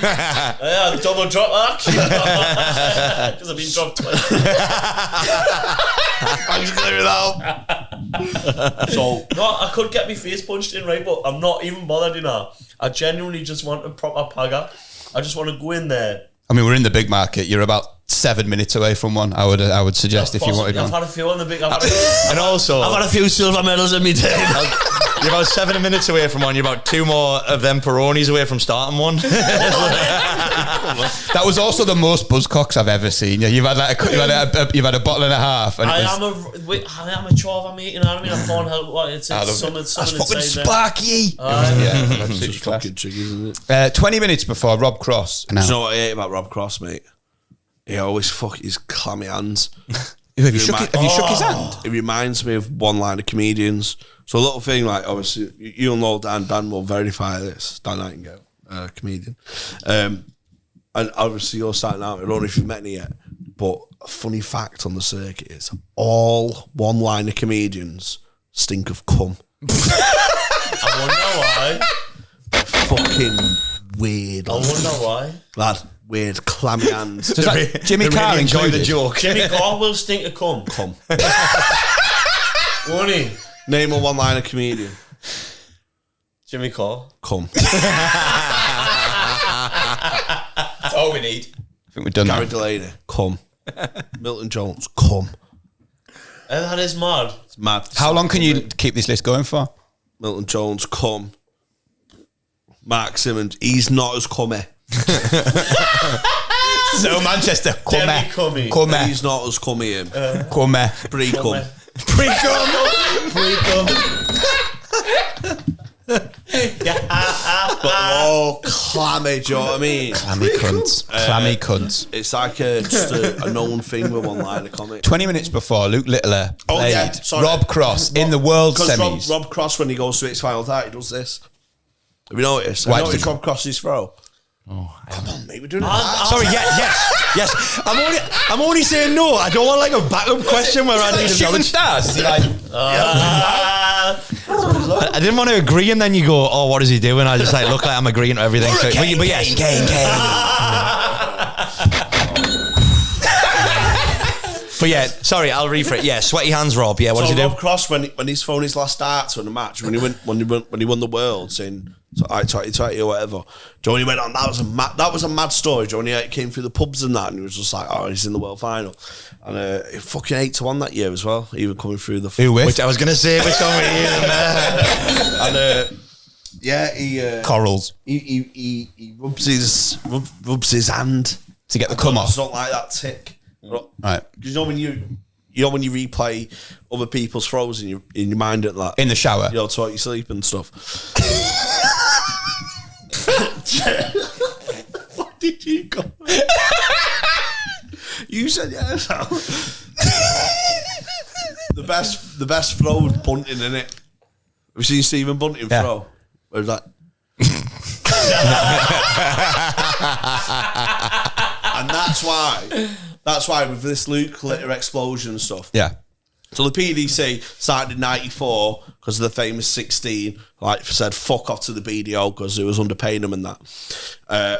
S4: Yeah, double drop actually. Because I've been dropped twice.
S2: Thanks for clearing that up. So,
S4: No, I could get my face punched in, right? But I'm not even bothered, you know. I genuinely just want a proper pagger. I just want to go in there.
S1: I mean, we're in the big market. You're about 7 minutes away from one. I would suggest if you wanted
S4: I've
S1: one.
S4: had a few on the big. I've
S3: And also,
S4: had a few silver medals in me day.
S3: you're about 7 minutes away from one. You're about 2 more of them Peronis away from starting one.
S1: That was also the most buzzcocks I've ever seen. Yeah, you've had a bottle and a half. And
S4: I am a chova, mate. You know what I mean? I can't help what it's something
S1: that's fucking
S4: inside
S1: sparky.
S2: it's fucking tricky, isn't it?
S1: 20 minutes before Rob Cross.
S2: Do you know what I hate about Rob Cross, mate? He always fuck his clammy hands.
S1: Have you shook his hand?
S2: It reminds me of one-liner comedians. So a little thing like, obviously, you'll know Dan will verify this. Dan Nightingale, comedian. And obviously you're starting out, I don't know if you've met me yet, but a funny fact on the circuit is all one-liner comedians stink of cum.
S4: I wonder why.
S2: Fucking weird.
S4: I wonder why.
S2: Lad, weird, clammy hands.
S1: So is that Jimmy Carr
S3: enjoy the
S1: included?
S3: joke.
S4: Jimmy Carr will stink of cum.
S2: Cum.
S4: Won't he?
S2: Name a one-liner comedian.
S4: Jimmy Carr.
S2: Cum.
S1: That's all we need. I think we've done
S2: Gary
S1: that.
S2: Delaney. Cum. Milton Jones. Cum.
S4: And that is mad.
S2: It's mad.
S1: How long can you keep this list going for?
S2: Milton Jones. Cum. Mark Simmons. He's not as cummy.
S1: So Manchester,
S4: Demi Cummy.
S1: come
S2: He's not as cummy him. Pre-cum. But they're all clammy, do you know what I mean?
S1: Clammy cunts. Clammy cunts.
S2: It's like just a known thing with one-liner comic.
S1: 20 minutes before Luke Littler played
S2: sorry.
S1: Rob Cross in the World Semis.
S2: Rob Cross, when he goes to its final time, he does this. Have you noticed?
S1: Why
S2: Have you
S1: does
S2: noticed
S1: he-
S2: Rob Cross's throw? Come on, mate, we're doing it.
S3: Sorry, yes. I'm only saying no. I don't want like a backup question where I need to
S1: Shooting stars. Is he like,
S2: That's what he's
S3: I didn't want to agree, and then you go, "Oh, what is he doing?" I just like look like I'm agreeing to everything. So, but yes, Kane. But yeah, sorry, I'll rephrase. Yeah, sweaty hands, Rob. Yeah, what did you do?
S2: Rob Cross, when he's thrown his last darts in the match, when he won the Worlds in 2020 or whatever, Johnny went on. That was a mad story. Johnny came through the pubs and that, and he was just like, "Oh, he's in the world final." And fucking 8-1 that year as well, even coming through the.
S1: Who with?
S3: Which I was going to say, which one were you in there?
S2: And he
S1: Corals
S2: he rubs his hand
S1: to get the cum off.
S2: It's not like that tick.
S1: Right.
S2: You know when you replay other people's throws in your mind at that
S1: In the shower.
S2: to help you sleep and stuff. What did you go? You said yes. The best throw was Bunting, innit? Have you seen Stephen Bunting throw? Where was that? And that's why with this Luke litter explosion and stuff.
S1: Yeah.
S2: So the PDC started in 94 because of the famous 16, like said, fuck off to the BDO because it was underpaying them and that.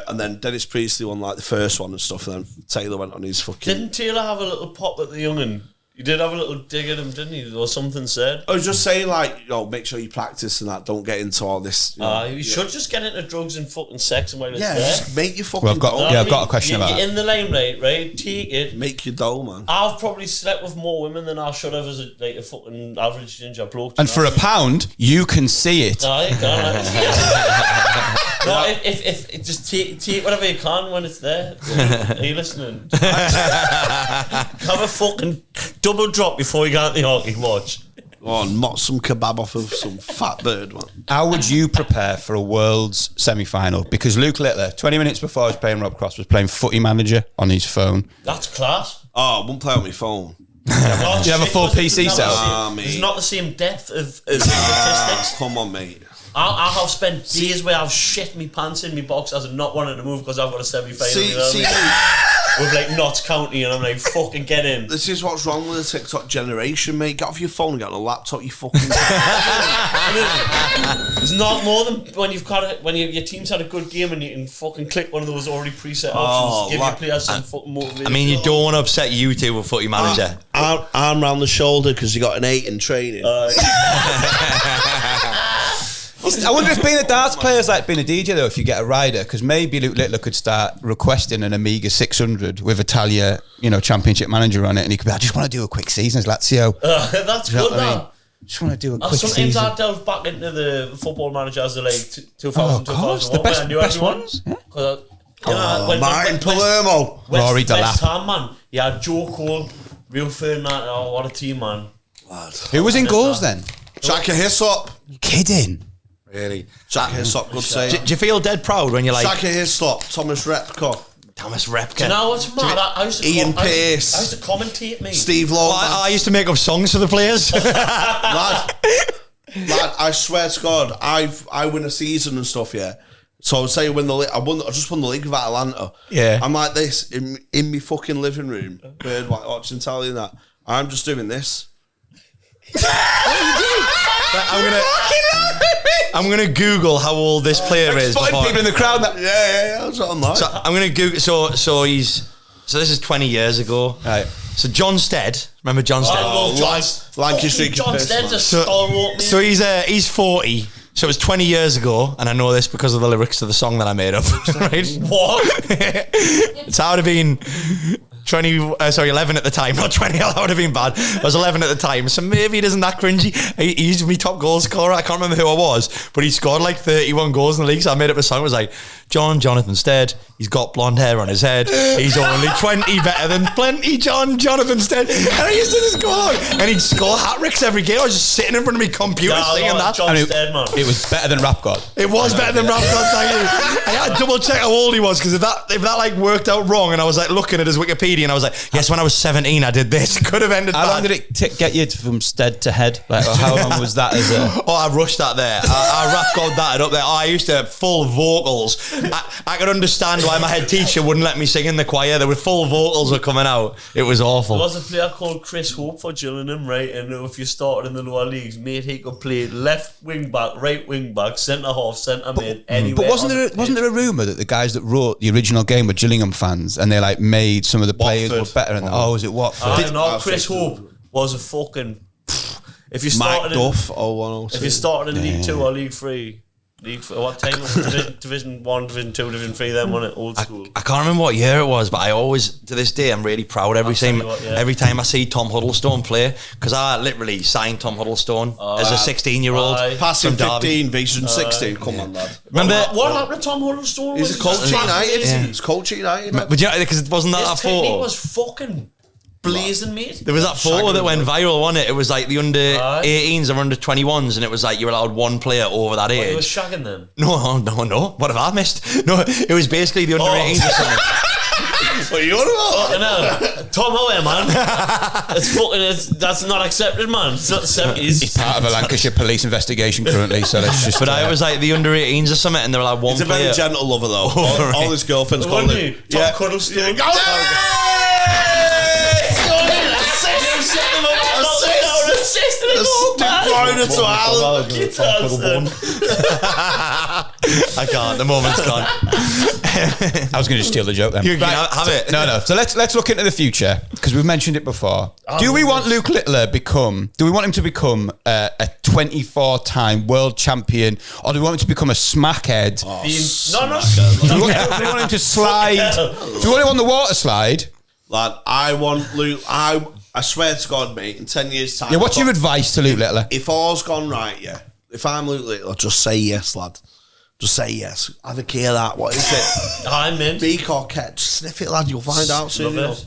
S2: And then Dennis Priestley won like the first one and stuff, and then Taylor went on his fucking...
S4: Didn't Taylor have a little pop at the young'un? He did have a little dig at him, didn't he? Or something said.
S2: I was just saying, like, make sure you practice and that. Don't get into all this.
S4: You should just get into drugs and fucking sex and while it's there.
S2: Just make your fucking
S1: I've got a question about
S4: You're in the limelight, right? Take it.
S2: Make your dough, man.
S4: I've probably slept with more women than I should have as a fucking average ginger bloke.
S1: And for £1, you can see it.
S4: No, you can't. No, if just take whatever you can when it's there. Are you listening? Have a fucking double drop before you go out the hockey watch.
S2: Oh, not some kebab off of some fat bird, man.
S1: How would you prepare for a Worlds semi-final? Because Luke Littler, 20 minutes before I was playing Rob Cross, was playing Footy Manager on his phone.
S4: That's class.
S2: Oh, I wouldn't play on my phone.
S1: Do you have a full PC setup?
S4: It's not the same depth of statistics.
S2: Come on, mate.
S4: I have spent days where I've shit me pants in my boxers and not wanted to move because I've got a semi-final.
S2: See,
S4: with like Notts County, and I'm like, fucking get in.
S2: This is what's wrong with the TikTok generation, mate. Get off your phone and get on a laptop, you fucking...
S4: There's not more than when you've got when your team's had a good game and you can fucking click one of those already preset options, give your players some fucking motivation.
S3: I mean, you don't want to upset you two with Footy Manager.
S2: Arm round the shoulder because you got an 8 in training.
S1: I wonder if being a darts player is like being a DJ though, if you get a rider, because maybe Luke Littler could start requesting an Amiga 600 with Italia, championship manager on it, and he could be, I just want to do a quick season as Lazio.
S4: That's good, that.
S1: Just want to do a quick
S4: Sometimes
S1: season.
S4: I delve back into the football managers of like 2000,
S1: Oh, gosh, the best ones. Yeah.
S2: Martin Palermo.
S1: Rory
S4: West
S1: Delap.
S4: Ham, man. Yeah, Joe Cole, Real Ferdinand. Oh, what a team, man.
S1: Who was in goals then?
S2: Shaka Hislop.
S1: You kidding?
S3: Really?
S2: Shaka Hislop, good save.
S3: Do you feel dead proud when you're like...
S2: Shaka Hislop, Thomas Repko.
S3: Thomas Repka.
S4: Do you know what's mad? I used to
S2: Ian Pearce.
S4: I used to commentate, mate.
S2: Steve Lowe.
S3: I used to make up songs for the players.
S2: Lad, I swear to God, I win a season and stuff, yeah. So I would say win the league. I just won the league with Atlanta.
S1: Yeah.
S2: I'm like this in my fucking living room, bird white watching telly and that. I'm just doing this.
S3: I'm gonna Google how old this player is.
S1: Spotting people in the crowd.
S2: Yeah, that's what I'm like.
S3: So I'm gonna Google. So this is 20 years ago.
S1: Right.
S3: So John Stead, remember John Stead?
S2: Lancashire.
S4: John Stead's a stalwart, mate.
S3: So he's 40. So it was 20 years ago, and I know this because of the lyrics to the song that I made up. Right?
S4: What?
S3: So I would have been 11 at the time, not 20. That would have been bad. I was 11 at the time, so maybe it isn't that cringy. He's my top goal scorer. I can't remember who I was, but he scored like 31 goals in the league. So I made up a song. It was like Jonathan Stead. He's got blonde hair on his head. He's only 20 better than plenty Jonathan Stead. And I used to just go along, and he'd score hat-tricks every game. I was just sitting in front of my computer singing that.
S4: John Stead, man.
S1: It was better than Rap God.
S3: It was better than Rap God, thank you. I had to double check how old he was, because if that like worked out wrong and I was like looking at his Wikipedia and I was like, yes, when I was 17, I did this. Could have ended
S1: How
S3: bad.
S1: long did it get you from Stead to Head? Like, how long was that as a...
S3: Oh, I rushed that there. I rap god that up there. Oh, I used to full vocals. I could understand why my head teacher wouldn't let me sing in the choir. There were full vocals were coming out. It was awful.
S4: There was a player called Chris Hope for Gillingham, right? And if you started in the lower leagues, mate, he could play left wing back, right wing back, centre half, centre mid, anywhere.
S1: But wasn't there a rumour that the guys that wrote the original game were Gillingham fans and they like made some of the players were better? And was it Watford?
S4: No, Chris Hope was a fucking... If you started
S2: Mike Duff, 0102.
S4: If you started in League 2 or League 3, what time was it? Division 1, Division 2, Division 3, then wasn't it? Old school.
S3: I can't remember what year it was, but I always, to this day, I'm really proud every time I see Tom Huddlestone play, because I literally signed Tom Huddlestone as a 16-year-old.
S2: Passing
S3: from
S2: 15, Vision 16. Come on, lad.
S3: Remember
S4: what happened to Tom Huddlestone?
S2: He's a coach at United. He's coach at United.
S3: But you know, because it wasn't that
S4: His
S3: photo.
S4: technique was fucking blazing, mate.
S3: There was that photo that went viral, wasn't it? It was like the under 18s or under 21s, and it was like you were allowed one player over that age.
S4: He was shagging them.
S3: No. What have I missed? No, it was basically the under 18s or something.
S2: What are you on about?
S4: No, Tom Howell, man. That's not accepted, man. It's not the 70s.
S1: He's part of a Lancashire police investigation currently, so let's just...
S3: But I was like the under 18s or something, and they were like one
S2: He's a
S3: player.
S2: very gentle lover, though. All his girlfriends call him.
S4: Tom Cuddlestone.
S3: I can't. The moment's gone.
S1: I was going to steal the joke then.
S3: You can have it.
S1: No. So let's look into the future, because we've mentioned it before. Do we want Luke Littler do we want him to become a 24-time world champion, or do we want him to become a smackhead? Do we want him to slide? Do we want him on the water slide?
S2: Lad, I want Luke. I swear to God, mate, in 10 years' time.
S1: Yeah, what's your advice to Luke Littler?
S2: If all's gone right, if I'm Luke Littler, just say yes, lad. Just say yes. I don't care that. What is it?
S4: I'm in.
S2: Beak or cat. Just sniff it, lad. You'll find out soon enough.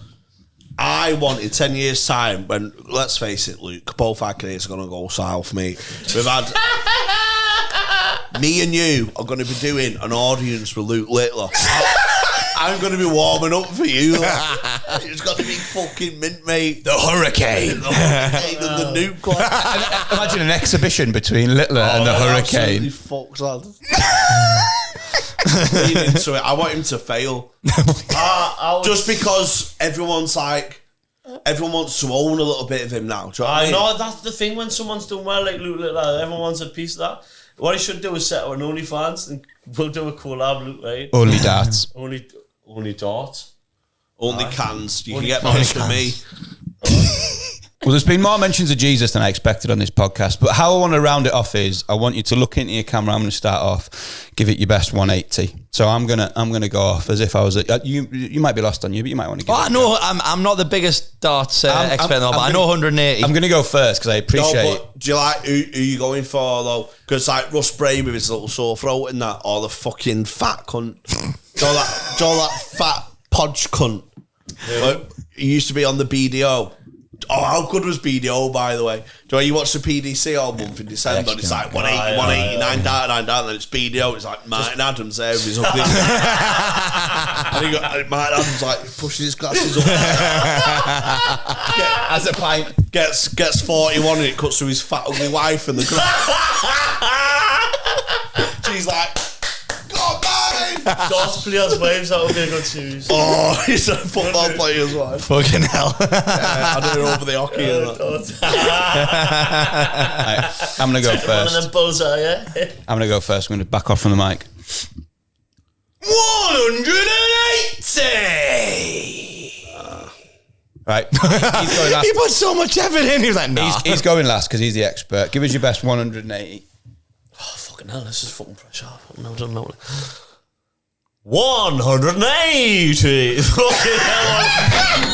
S2: I want in 10 years' time, when, let's face it, Luke, both our careers are going to go south, mate. We've had... me and you are going to be doing an audience with Luke Littler. I'm going to be warming up for you. It's got to be fucking mint, mate.
S1: The Hurricane.
S2: And the nuke.
S1: Imagine an exhibition between Littler and the Hurricane.
S2: Fucks, lad. Lean into it. I want him to fail. Just because everyone wants to own a little bit of him now. Do you know what I mean?
S4: know, that's the thing when someone's doing well, like Luke Littler, everyone wants a piece of that. What he should do is set up an OnlyFans and we'll do a collab, Luke, right?
S1: Only darts.
S4: Only darts.
S2: Only cans. You can get money from me.
S1: Well, there's been more mentions of Jesus than I expected on this podcast, but how I want to round it off is I want you to look into your camera. I'm going to start off, give it your best 180. So I'm gonna go off as if I was you might be lost on you, but you might want to give it.
S3: No, I'm not the biggest darts expert, but I know 180.
S1: I'm going to go first because I appreciate.
S2: No, but do you like who you going for though? Because like Russ Bray with his little sore throat and that, or the fucking fat cunt. do you know that fat podge cunt? Yeah. Like, he used to be on the BDO. Oh, how good was BDO, by the way? Do you know you watch the PDC all month in December? And it's like 180, 189 down, and then it's BDO. It's like Martin Adams there with his ugly. And Martin Adams like pushing his glasses up.
S1: As a pint.
S2: Gets 41 and it cuts to his fat ugly wife in the she's like, God, mine!
S4: Darts players' wives, that would be a good series.
S2: Oh, he's a football player's wife.
S3: Fucking hell.
S2: I do it over the hockey and
S1: Right, I'm going to go first.
S4: One of them bullseye, yeah?
S1: I'm going to go first. I'm going to back off from the mic. 180! Right. He's going last.
S3: He put so much effort in. He was like, nah.
S1: He's going last because he's the expert. Give us your best 180.
S4: Oh, fucking hell, this is fucking pressure. No, I don't know. 180. Fucking hell.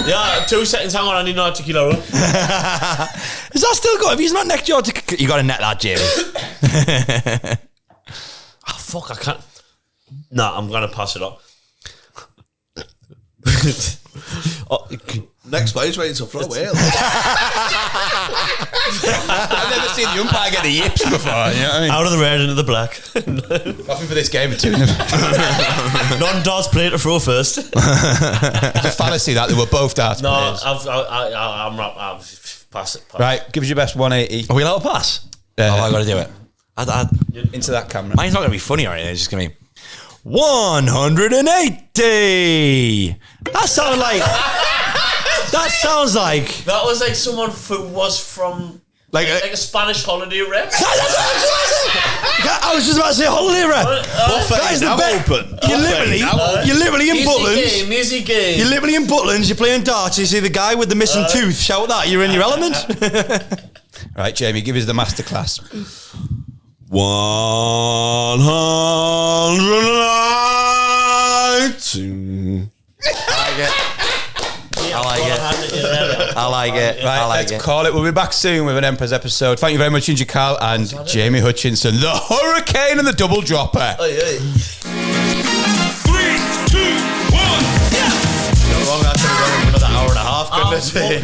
S4: Yeah, 2 seconds. Hang on, I need an articular.
S3: Is that still good? If he's not next year, you got to net that, Jamie.
S4: Oh, fuck, I can't. Nah, I'm going to pass it off.
S2: next player's waiting to throw it.
S1: I've never seen the umpire get the yips before. You know what I mean?
S4: Out of the red into the black.
S1: Nothing for this game for 2.
S4: Non-darts player to throw first.
S1: It's a fallacy that they were both darts
S4: No,
S1: players.
S4: I'm pass it.
S1: Right, give us your best 180
S3: Are we allowed to pass? Oh, I got to do it.
S1: into that camera.
S3: Mine's not going to be funny or anything. It's just going to be 180. That sounds like. That sounds like.
S4: That was like someone who was from like a Spanish holiday rep.
S3: I was just about to say holiday rep. That is the best.
S2: Open.
S3: You're literally in Butlins.
S4: Easy game.
S3: You're literally in Butlins. You're playing darts. You see the guy with the missing tooth. Shout that. You're in your element.
S1: Right, Jamie, give us the masterclass.
S2: 190.
S3: I like it.
S1: Right, let's call it. We'll be back soon with an Emperor's episode. Thank you very much, Inji Cal and Jamie Hutchinson, the Hurricane and the Double Dropper.
S2: 3, 2, 1.
S3: Another hour and a half. Goodness me.